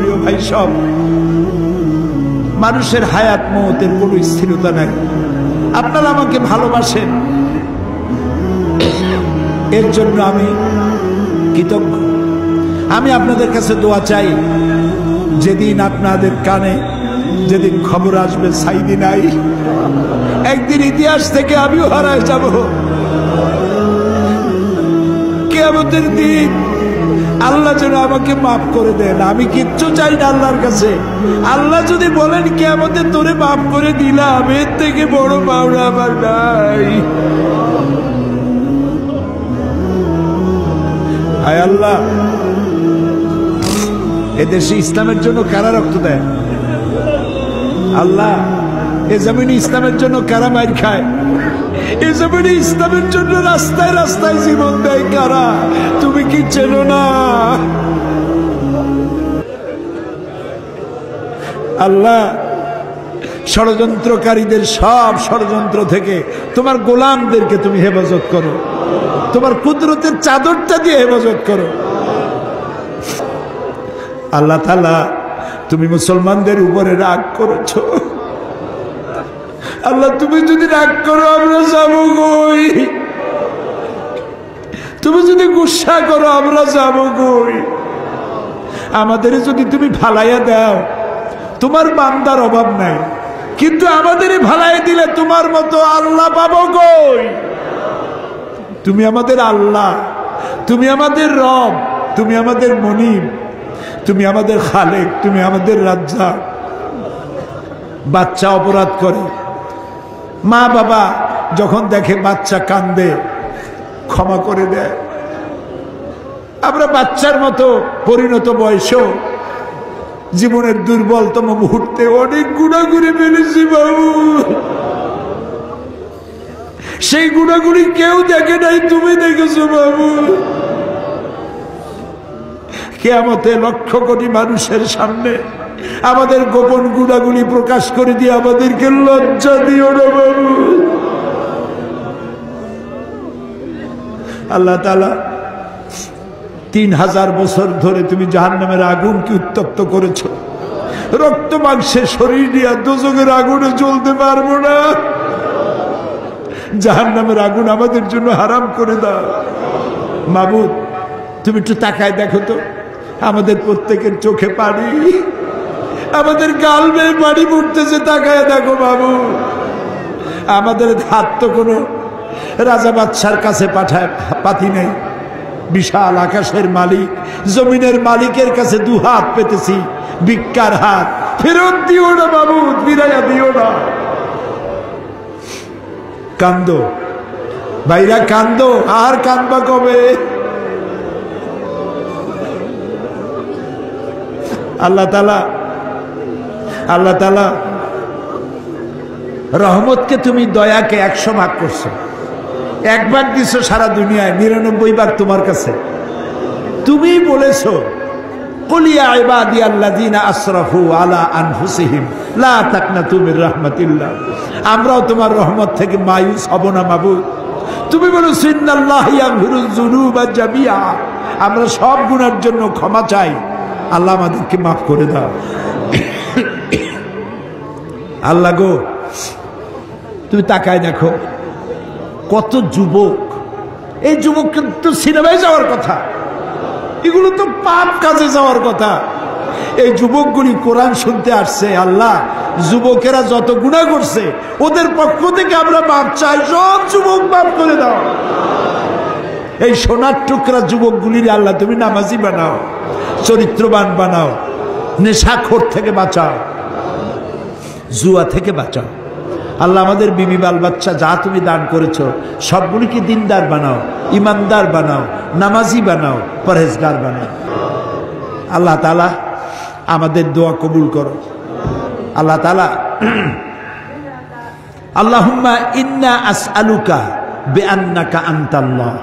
প্রিয় ভাই সব, মানুষের হায়াত মওতের কোনো স্থিরতা নাই। আপনারা আমাকে ভালোবাসেন, এর জন্য আমি কৃতজ্ঞ। আমি আপনাদের কাছে দোয়া চাই, যেদিন আপনাদের কানে যেদিন খবর আসবে সাইদি নাই, একদিন ইতিহাস থেকে আমিও হারায় যাব। কিয়ামতের দিন আল্লাহ যেন আমাকে মাফ করে দেন। আমি কিচ্ছু চাই না আল্লাহর কাছে। আল্লাহ যদি বলেন কিয়ামতে তোরে মাফ করে দিলাম, এর থেকে বড় পাওনা আমার নাই। হায় আল্লাহ, এদেশে ইসলামের জন্য কারা রক্ত দেয়? আল্লাহ, এ জমিনে ইসলামের জন্য কারা মাইর খায়? এ জমিনে ইসলামের জন্য রাস্তায় রাস্তায় জীবন দেয় কারা? তুমি কি চেনো না? আল্লাহ, ষড়যন্ত্রকারীদের সব ষড়যন্ত্র থেকে তোমার গোলামদেরকে তুমি হেফাজত করো, তোমার কুদরতের চাদরটা দিয়ে হেফাজত করো। আল্লাহ তাআলা, তুমি মুসলমানদের উপরে রাগ করেছো। আল্লাহ, তুমি যদি রাগ করো আমরা যাবো কই? তুমি যদি গুসা করো আমরা যাবো কই? আমাদের যদি তুমি ভালাইয়া দাও, তোমার বান্দার অভাব নাই, কিন্তু আমাদের ভালাইয়া দিলে তোমার মতো আল্লাহ পাবো কই? তুমি আমাদের আল্লাহ, তুমি আমাদের রব, তুমি আমাদের মনিব, তুমি আমাদের খালেক, তুমি আমাদের রাজ্জাক। বাচ্চা অপরাধ করে, মা বাবা যখন দেখে বাচ্চা কান্দে ক্ষমা করে দেয়। আমরা বাচ্চার মতো পরিণত বয়সেও জীবনের দুর্বলতম মুহূর্তে অনেক গুনাহ করে ফেলেছি বাবু। সেই গুনাহগুলি কেউ দেখে নাই, তুমি দেখেছো বাবু। কিয়ামতে লক্ষ কোটি মানুষের সামনে আমাদের গোপন গুনাহগুলি প্রকাশ করে দিয়ে আমাদেরকে লজ্জা দিও না বাবু। আল্লাহ তাআলা, 3000 বছর ধরে তুমি জাহান্নামের আগুনকে উত্তপ্ত করেছো। রক্ত মাংসের শরীর নিয়ে দোজখের আগুনে জ্বলতে পারবো না। জাহান্নামের আগুন আমাদের জন্য হারাম করে দাও। মাবুদ, তুমি একটু তাকায় দেখো তো, আমাদের প্রত্যেকের চোখে পানি, আমাদের গাল বেয়ে পানি পড়তেছে, তাকায় দেখো বাবু। আমাদের হাত তো কোনো রাজা বাদশার কাছে পাতি নেই। বিশাল আকাশের মালিক, জমিনের মালিকের কাছে দু হাত পেতেছি, ভিক্ষার হাত। ফেরত দিও না বাবু, ফিরাইয়া দিও না। কান্দো ভাইরা, কান্দো। আর কান্দবা কবে? আল্লাহ তাআলা রহমতকে তুমি দয়াকে 100 ভাগ করছো। একবার দিছো সারা দুনিয়ায়, 99 ভাগ তোমার কাছে। তুমি বলেছো, কুল ইয়া ইবাদিয়াল্লাযীনা আসরাফু আলা আনফুসিহিম লা তাকনাতু মির রাহমাতিল্লাহ। আমরাও তোমার রহমত থেকে মায়ুস হব না মাবুদ। তুমি বলেছো, ইন্নাল্লাহা ইয়াগফিরুয যুনুবা জামিআ। আমরা সব গুনাহের জন্য ক্ষমা চাই, আল্লাহ আমাদেরকে মাফ করে দাও। আল্লাহ গো, তুমি তাকায় দেখো কত যুবক। এই যুবক কিন্তু সিনেমায় যাওয়ার কথা, এগুলো তো পাপ কাজে যাওয়ার কথা। এই যুবকগুলি কোরআন শুনতে আসছে। আল্লাহ, যুবকেরা যত গুনাহ করছে ওদের পক্ষ থেকে আমরা মাপ চাই, সব যুবক মাফ করে দাও। এই সোনার টুকরা যুবকগুলির আল্লাহ তুমি নামাজি বানাও, চরিত্রবান বানাও, নেশাখোর থেকে বাঁচাও, জুয়া থেকে বাঁচাও। আল্লাহ, আমাদের বিবি বাল বাচ্চা যা তুমি দান করেছো সবগুলিকে দিনদার বানাও, ইমানদার বানাও, নামাজি বানাও, পরহেজগার বানাও। আল্লাহ তাআলা আমাদের দোয়া কবুল করো। আল্লাহ তাআলা, আল্লাহুম্মা ইন্না আসআলুকা বিআন্নাকা আনতাল্লাহ